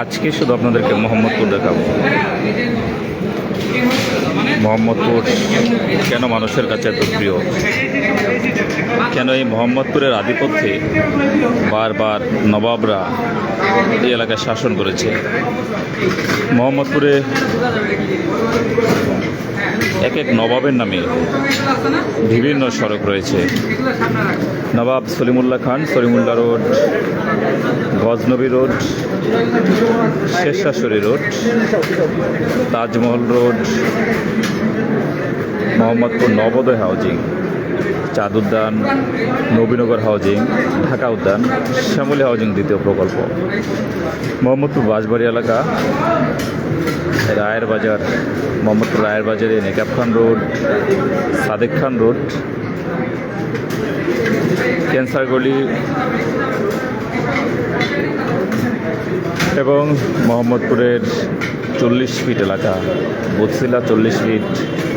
আজকে শুধু আপনাদেরকে মোহাম্মদপুর দেখাবো। মোহাম্মদপুর কেন মানুষের কাছে এত প্রিয়, কেন এই মোহাম্মদপুরের আধিপত্যে বারবার নবাবরা এই এলাকায় শাসন করেছে। মোহাম্মদপুরে এক এক নবাবের নামে বিভিন্ন সড়ক রয়েছে। Nawab Salimullah Khan, Salimullah road, Ghaznavi road, Shershah road, Tajmahal road, Mohammadpur Nabodoy housing, Chand Udyan, Nabinagar housing, Dhaka উদ্যান, শ্যামলী হাউজিং দ্বিতীয় প্রকল্প, মোহাম্মদপুর বাঁশবাড়ি এলাকা, রায়ের বাজার, মোহাম্মদপুর রায়ের বাজারে Nekab Khan road, Sadek Khan road, cancer গলি এবং মোহাম্মদপুরের 40 ফিট এলাকা, Bosila 40 feet,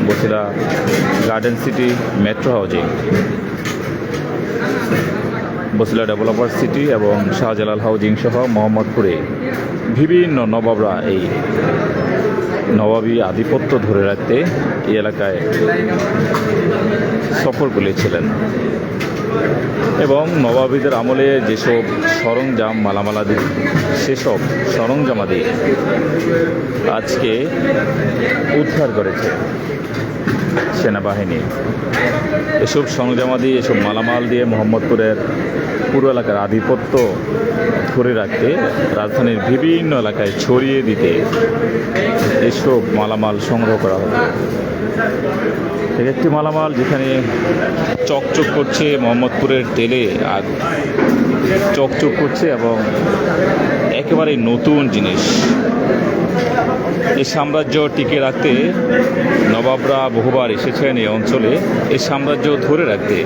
Bosila garden city, metro housing, Bosila developer city এবং শাহজালাল হাউজিং সহ মোহাম্মদপুরে বিভিন্ন নবাবরা এই নবাবী আধিপত্য ধরে রাখতে এই এলাকায় সফর করেছিলেন এবং নবাবীদের আমলে যেসব সরঞ্জাম মালামালাদি সেসব সরঞ্জামাদি আজকে উদ্ধার করেছে সেনাবাহিনী। এসব সরঞ্জামাদি, এসব মালামাল দিয়ে মোহাম্মদপুরের পুরো এলাকার আধিপত্য ধরে রাখতে, রাজধানীর বিভিন্ন এলাকায় ছড়িয়ে দিতে এসব মালামাল সংগ্রহ করা হবে। একটি মালামাল যেখানে চকচক করছে, মোহাম্মদপুরের তেলে আর চকচক করছে এবং একেবারে নতুন জিনিস। এই সাম্রাজ্য টিকে রাখতে নবাবরা বহুবার এসেছেন এই অঞ্চলে। এই সাম্রাজ্য ধরে রাখতে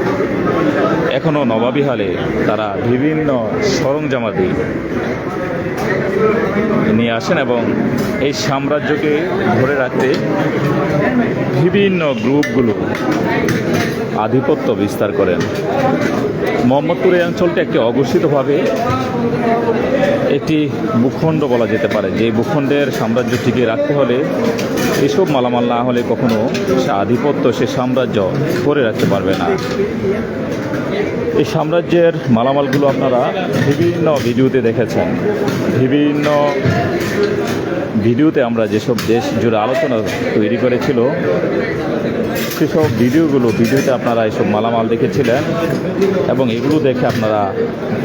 এখনও নবাবী হালে তারা বিভিন্ন সরঞ্জামাদি নিয়ে আসেন এবং এই সাম্রাজ্যকে ধরে রাখতে বিভিন্ন গ্রুপগুলো আধিপত্য বিস্তার করেন। মোহাম্মদপুর এই অঞ্চলটি একটি অঘোষিতভাবে একটি ভূখণ্ড বলা যেতে পারে, যে ভূখণ্ডের সাম্রাজ্য টিকে রাখতে হলে এসব মালামাল না হলে কখনো সে আধিপত্য, সে সাম্রাজ্য ধরে রাখতে পারবে না। এই সাম্রাজ্যের মালামালগুলো আপনারা বিভিন্ন ভিডিওতে দেখেছেন। বিভিন্ন ভিডিওতে আমরা যেসব দেশ জুড়ে আলোচনা তৈরি করেছিল সেসব ভিডিওতে আপনারা এসব মালামাল দেখেছিলেন এবং এগুলো দেখে আপনারা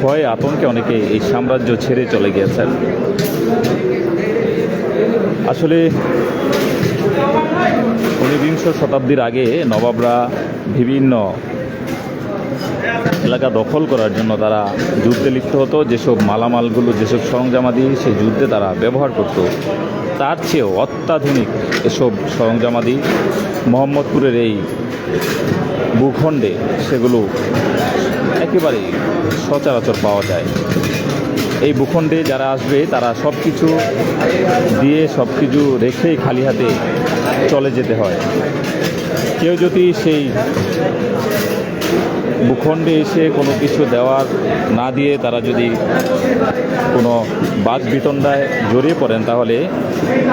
ভয়ে আতঙ্কে অনেকে এই সাম্রাজ্য ছেড়ে চলে গিয়েছেন। আসলে 19বিংশ শতাব্দীর আগে নবাবরা বিভিন্ন এলাকা দখল করার জন্য তারা যুদ্ধে লিপ্ত হতো। যেসব মালামালগুলো, যেসব সরঞ্জামাদি সেই যুদ্ধে তারা ব্যবহার করত, তার চেয়েও অত্যাধুনিক এসব সরঞ্জামাদি মোহাম্মদপুরের এই ভূখণ্ডে সেগুলো একেবারেই সচরাচর পাওয়া যায়। এই ভূখণ্ডে যারা আসবে তারা সব কিছু দিয়ে, সব কিছু রেখেই খালি হাতে চলে যেতে হয়। কেউ যদি সেই ভূখণ্ডে এসে কোনো কিছু দেওয়ার না দিয়ে তারা যদি কোনো বাদ বিতণ্ডায় জড়িয়ে পড়েন, তাহলে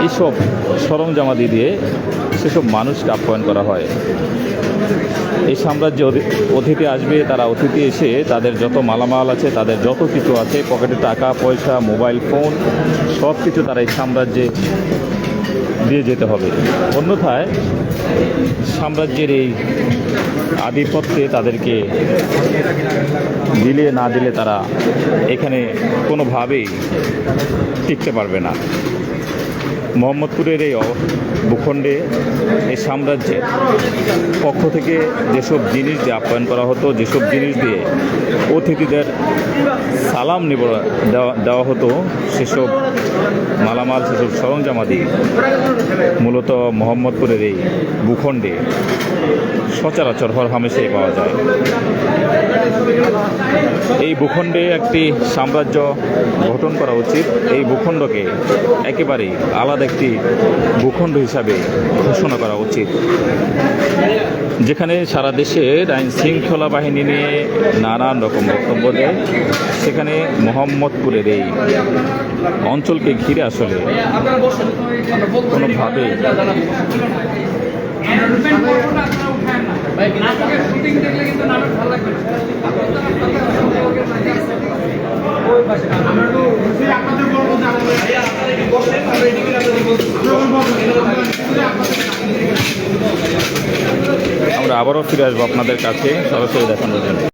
এইসব সরঞ্জামাদি দিয়ে সেসব মানুষকে আপ্যায়ন করা হয়। এই সাম্রাজ্যে অতিথি আসবে, তারা অতিথি এসে তাদের যত মালামাল আছে, তাদের যত কিছু আছে, পকেটে টাকা পয়সা, মোবাইল ফোন, সব কিছু তারা এই সাম্রাজ্যে দিয়ে যেতে হবে। অন্যথায় সাম্রাজ্যের এই আধিপত্যে তাদেরকে দিলে না দিলে তারা এখানে কোনোভাবেই টিকতে পারবে না। মোহাম্মদপুরের এই ভূখণ্ডে এই সাম্রাজ্যের পক্ষ থেকে যেসব জিনিস দিয়ে আপ্যায়ন করা হতো, যেসব জিনিস দিয়ে অতিথিদের সালাম দেওয়া হতো, সেসব মালামাল, সেসব সরঞ্জামাদি মূলত মোহাম্মদপুরের এই ভূখণ্ডে সচরাচর হরহামেশাই পাওয়া যায়। এই ভূখণ্ডে একটি সাম্রাজ্য গঠন করা উচিত। এই ভূখণ্ডকে একেবারেই আলাদা একটি ভূখণ্ড হিসাবে হিসাবে ঘোষণা করা উচিত, যেখানে সারা দেশের আইন শৃঙ্খলা বাহিনী নিয়ে নানান রকম বক্তব্য দেয়, সেখানে মোহাম্মদপুরের এই অঞ্চলকে ঘিরে আসলে কোনোভাবে আমরা আবারও ফিরে আসবো আপনাদের কাছে সরাসরি দেখানোর জন্য।